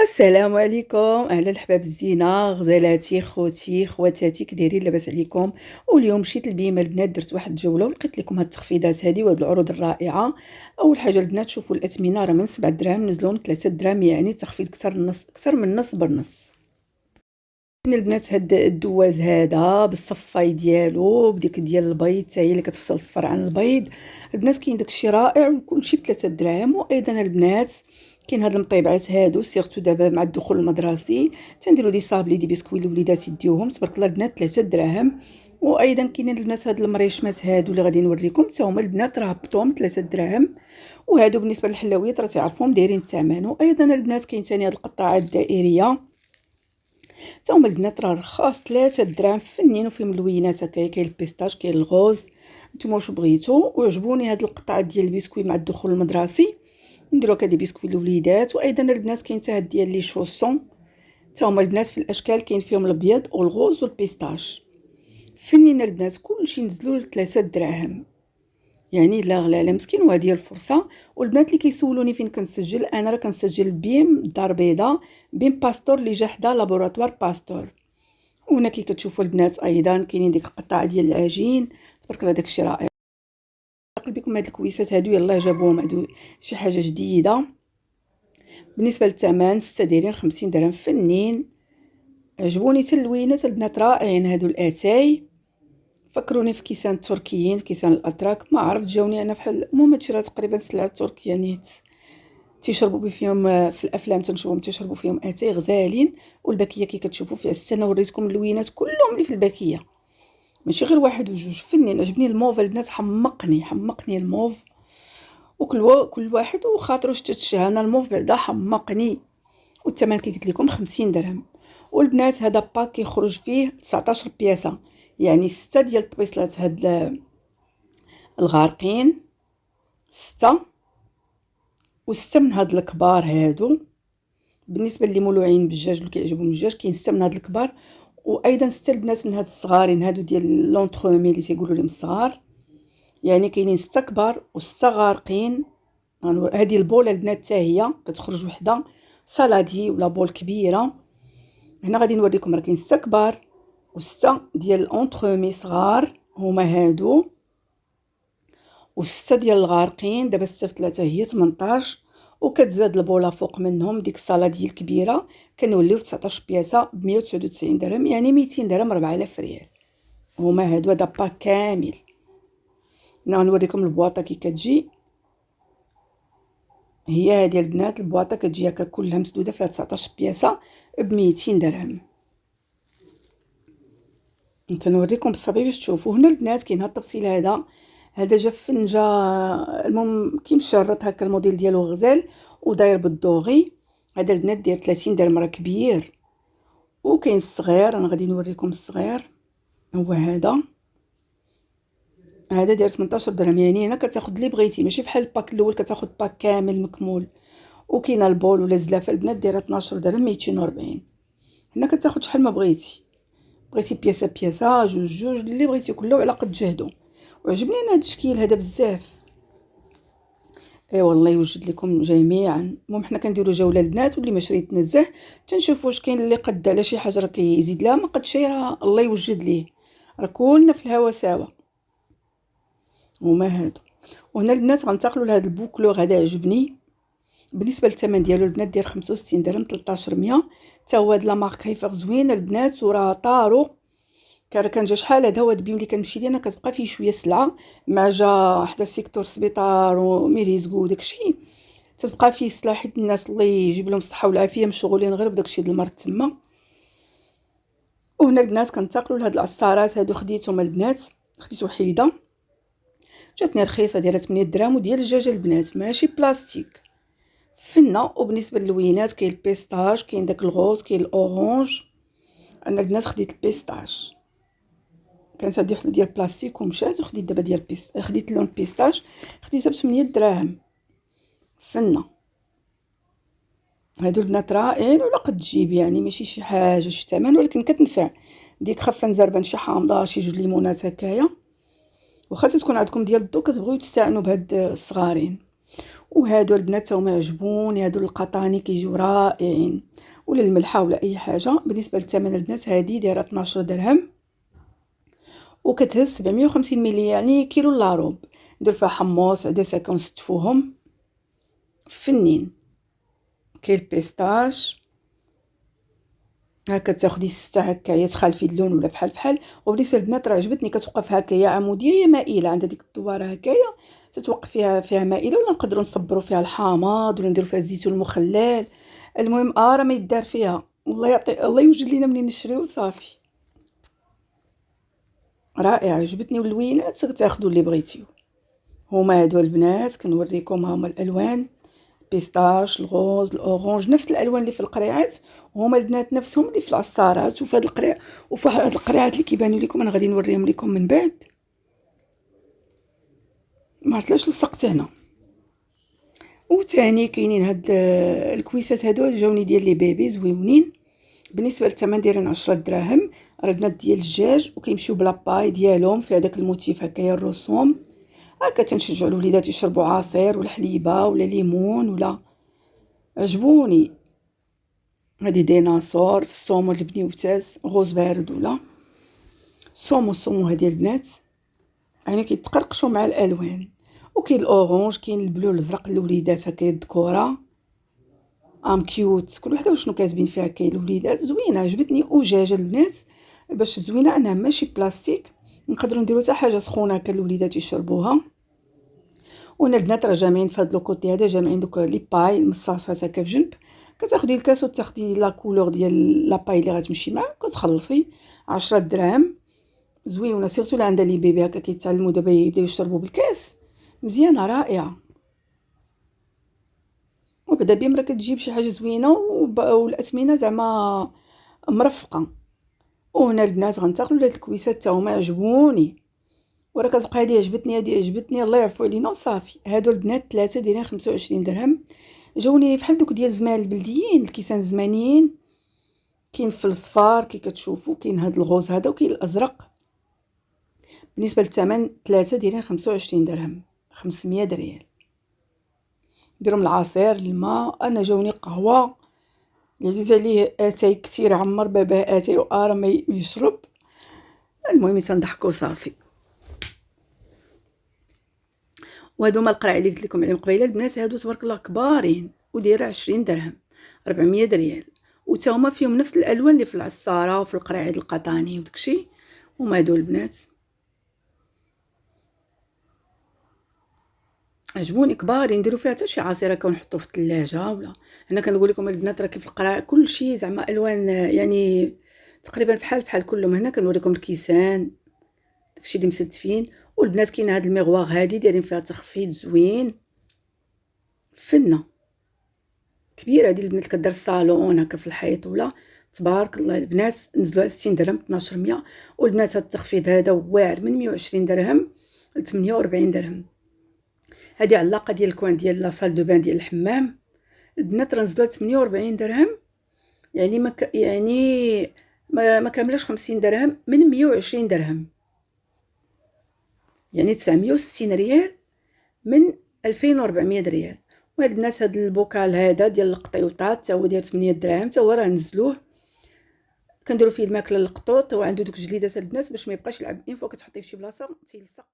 السلام عليكم، اهلا الحباب الزينه غزالاتي خوتي خواتاتي كدايرين لاباس عليكم. واليوم مشيت لبيمه البنات درت واحد الجوله ولقيت لكم هاد التخفيضات هادي وهاد العروض الرائعه. اول حاجه البنات شوفوا الاثمنه راه من 7 دراهم نزلوا من 3 دراهم، يعني تخفيض اكثر من نص بالنص. من البنات هاد الدواز هذا بالصفاي ديالو بديك ديال البيض حتى هي اللي كتفصل الصفر عن البيض. البنات كاين داكشي رائع وكلشي ب3 دراهم. وايضا البنات كاين هاد المطيبعات هادو سيرتو دابا مع الدخول المدرسي تنديروا دي صابلي دي بسكوي الوليدات يديوهم تبارك الله البنات 3 دراهم. وايضا كاينين البنات هاد المريشمات هادو اللي غادي نوريكم حتى هما البنات راه هبطوهم 3 دراهم. وهادو بالنسبه للحلويات راه تعرفوهم دايرين الثمن. وايضا البنات كاين ثاني هاد القطاعات الدائريه حتى هما البنات راه رخاص 3 دراهم فنين وفيهم ملوينات هكايا. كاين البيستاش كاين الغوز نتوما واش بغيتو. وعجبوني هاد القطعه ديال البسكوي مع الدخول المدرسي نديرو هكا دي بسكوي للوليدات. وايضا البنات كاين حتى هاد ديال لي شوسون حتى هما البنات في الاشكال كاين فيهم الابيض والغوز والبيستاش فنين البنات كلشي نزلوا ل 3 دراهم، يعني لا غلا لا مسكين. وهذه هي الفرصه. والبنات اللي كيسولوني فين كنسجل، انا راه كنسجل بيم الدار البيضاء بيم باستور اللي جا حدا لابوراتوار باستور. وهنا كي كتشوفوا البنات ايضا كاينين ديك القطع ديال العجين تبارك الله داكشي رائع. نقول بكم هاد الكويسات هادو يلاه جابوهم هادو شي حاجه جديده. بالنسبه للثمن 6 دايرين 50 درهم فنين. عجبوني حتى اللوينات البنات رائعين هادو الاتاي. فكروني في كيسان التركيين، كيسان الاتراك ما عرفت جاوني انا فحال المهم هادشي راه تقريبا سلعه تركيه نيت تيشربوا فيهم في الافلام تنشوفهم تيشربوا فيهم اتاي غزالين. والباكيه كي كتشوفوا فيها السنه وريتكم اللوينات كلهم اللي في الباكيه ماشي غير واحد وجوج فنين. عجبني الموف البنات حمقني الموف. كل واحد وخاطرو تتشهى. انا الموف بعدا حمقني. والثمن كي قلت لكم 50 درهم. والبنات هذا باك كيخرج فيه 19 بياسه، يعني 6 ديال الطبيصلات هاد الغارقين 6 و6 من هاد الكبار هادو. بالنسبه اللي مولوعين بالدجاج اللي كيعجبهم الدجاج كاين 6 من هاد الكبار. وايضا 6 البنات من هاد الصغارين هادو ديال لونطرومي اللي تيقولوا لهم الصغار، يعني كاينين 6 كبار و6 غارقين. هذه البول البنات حتى هي كتخرج وحده سالادي ولا بول كبيره. هنا غادي نوريكم راه كاين 6 كبار و6 ديال الاونطرومي صغار هما هادو، و6 ديال الغارقين. دابا 6 في 3 هي 18. وكتزاد البوله فوق منهم ديك السالادي الكبيره كنوليو في 19 بياسه ب 199 درهم، يعني 200 درهم 4000 ريال. هما هادو هذا باك كامل. انا غنوريكم البواطه كي كتجي. هي هذه البنات البواطه كتجي هكا كلها مسدوده فيها 19 بياسه ب 200 درهم. كنوريكم بالصبي باش تشوفوا. هنا البنات كاين هاد التفصيل هذا جا فنجه المهم كيمشرط هكا الموديل ديالو غزال وداير بالدوغي. هذا البنات داير 30 درهم راه كبير. وكاين الصغير انا غادي نوريكم الصغير هو هذا داير 18 درهم، يعني هنا كتاخذ اللي بغيتي ماشي بحال الباك الاول كتاخذ باك كامل مكمول. وكاينه البول ولا الزلافه البنات دايره 12 درهم 240. هنا كتاخذ شحال ما بغيتي بياسه جوج اللي بغيتي كله على قد جهدو. وعجبني انا هذا الشكل هذا بزاف. اي والله يوجد لكم جميعا. المهم حنا كنديروا جوله البنات واللي ما شريت نزه تنشوف واش كاين اللي قد على شي حاجه راه كيزيد لها، ما قد شي راه الله يوجد ليه. راه كلنا في الهوا سوا. هما هادو. وهنا البنات غنتقلوا لهاد البوكلور هذا عجبني. بالنسبه للثمن ديالو البنات داير 65 درهم 1300. حتى هو هاد لا مارك هيفر زوين البنات وراه طارو. كان جا شحال هذا هو البيم اللي كنمشي ليه انا كتبقى فيه شويه السلعه مع جا حدا السيكتور السبيطار وميريزكو داكشي تتبقى فيه السلعه حيت الناس الله يجيب لهم الصحه والعافيه مشغولين غير بداكشي د المرض تما. وهنا البنات كنتقلوا لهاد العصارات هادو خديتهم البنات، خديت وحيده جاتني رخيصه دايره 8 دراهم وديال الدجاجه البنات ماشي بلاستيك فنه. وبالنسبه للوينات كاين البيستاج كاين داك الغوز كاين الاورانج. انا البنات خديت البيستاج كانت هادي وحده ديال بلاستيك ومشات وخديت دابا ديال خديت اللون بيستاج خديتها ب 8 دراهم فنه. هادو البنات رائعين ولا قد تجيب، يعني ماشي شي حاجه شي ثمن ولكن كتنفع. ديك خفه نزربان شي حامضه شي جوج ليمونات هكايا. واخا تكون عندكم ديال الضو كتبغيو تستعنوا بهاد الصغارين. وهادو البنات هما عجبوني هادو القطاني كيجيو رائعين. ولا الملحه ولا اي حاجه. بالنسبه للثمن البنات هذه دايره 12 درهم وكتهز 750 ملي يعني كيلو الا ربع. ندير فيها حمص عدسه كنستفوهم فنين. كاين البيستاش هكا تاخدي 6 هكايا تخالفي اللون ولا بحال. وبالنسبه للبنات راه عجبتني كتوقف هكايا عموديه يا مائله، عندها ديك الدواره هكايا تتوقف فيها مائله، ولا نقدروا نصبروا فيها الحامض ولا نديروا فيها الزيتون المخلل. المهم راه ما يدار فيها، الله يعطي الله يوجد لينا منين نشريو صافي. رائعه عجبتني واللوينات تاخذوا اللي بغيتيو. هما هادو البنات كنوريكم هما الالوان، بيستاش الغوز الاورانج نفس الالوان اللي في القريعات، وهما البنات نفسهم اللي في العصارات وفي هاد القريع وفي هاد القريعات اللي كيبانوا لكم. انا غادي نوريهم لكم من بعد. ما عرفتلاش لصقت هنا. وثاني كاينين هاد الكويسات هادو جاوني ديال لي بيبي زويونين. بالنسبه للثمن دايرين 10 دراهم. راه البنات ديال الدجاج وكيمشيو بلا باي ديالهم في هذاك الموتيف هكايا الرسوم. هكا تنشجعوا الوليدات يشربوا عصير ولا حليبه ولا ليمون ولا. عجبوني. هادي ديناصور في الصومو البنيوتاز غوز بارد ولا الصومو هادي البنات يعني كيتقرقشوا مع الالوان. وكاين الاورانج كاين البلو الازرق للوليدات هكا الدكوره كيوت كل وحده وشنو كاتبين فيها. كاين الوليدات زوينه عجبتني وجاجه البنات باش زوينه انها ماشي بلاستيك، نقدروا نديروا حتى حاجه سخونه هكا الوليدات يشربوها. وانا البنات راه جامعين في هذا لوكوتي هذا جامعين دوك لي باي المصاصات هكا في جنب. كتاخدي الكاس وتاخدي لا كولور ديال لا باي اللي غتمشي معاه كتخلصي. 10 دراهم زوينه سيرتو اللي عندها لي بيبي هكا كيتعلموا دابا يبداو يشربوا بالكاس مزيانه رائعه. وبدا بهم راه كتجيب شي حاجه زوينه والاثمنه زعما مرفقه. وهنا البنات غنتاكلوا هاد الكويسات حتى هما عجبوني. وراه كتبقى هادي عجبتني الله يعفو علينا وصافي. هادو البنات 3 دايرين 25 درهم. جاوني بحال دوك ديال زمان البلديين الكيسان زمانيين. كاين في الصفار كي كتشوفوا كاين هاد الغوز هذا وكاين الازرق. بالنسبه للثمن 3 دايرين 25 درهم 500 ريال. ديرهم العصير الماء. انا جاوني قهوه عزيز عليه اتاي كثير عمر باباه اتاي وارا ما يشرب. المهم تنضحكوا صافي. وهادو هما القراع اللي قلت لكم عليهم قبيله البنات هادو تبارك الله كبارين ودايره 20 درهم 400 ريال. وتا هما فيهم نفس الالوان اللي في العصاره وفي القراعيد القطاني وداكشي. هما هادو البنات عجبوني كبارين. نديرو فيها حتى شي عصير هكا ونحطو في الثلاجه ولا. هنا كنقول لكم البنات راه كيف القراع كلشي زعما الوان يعني تقريبا بحال كلهم. هنا كنوريكم الكيسان داكشي اللي مستفين. والبنات كاين هاد الميغواغ هادي دايرين فيها تخفيض زوين فنه كبيره. هادي البنات كدير الصالون هكا في الحيط ولا. تبارك الله البنات نزلوا على 60 درهم 1200. والبنات هاد التخفيض هذا واعر من 120 درهم ل 48 درهم. هذه علاقه ديال الكوان ديال لاصال دو بان ديال الحمام البنات راه نزلوا ل 48 درهم يعني ما كاملاش 50 درهم من 120 درهم يعني 960 ريال من 2400 ريال. وهاد الناس هاد البوكال هذا ديال القطيوطات حتى هو داير 8 دراهم حتى هو راه نزلوه. كنديروا فيه الماكله للقطوط وعنده دوك الجليدات البنات باش ما يبقاش يلعب. اين فوا كتحطيه في شي بلاصه تيلصق.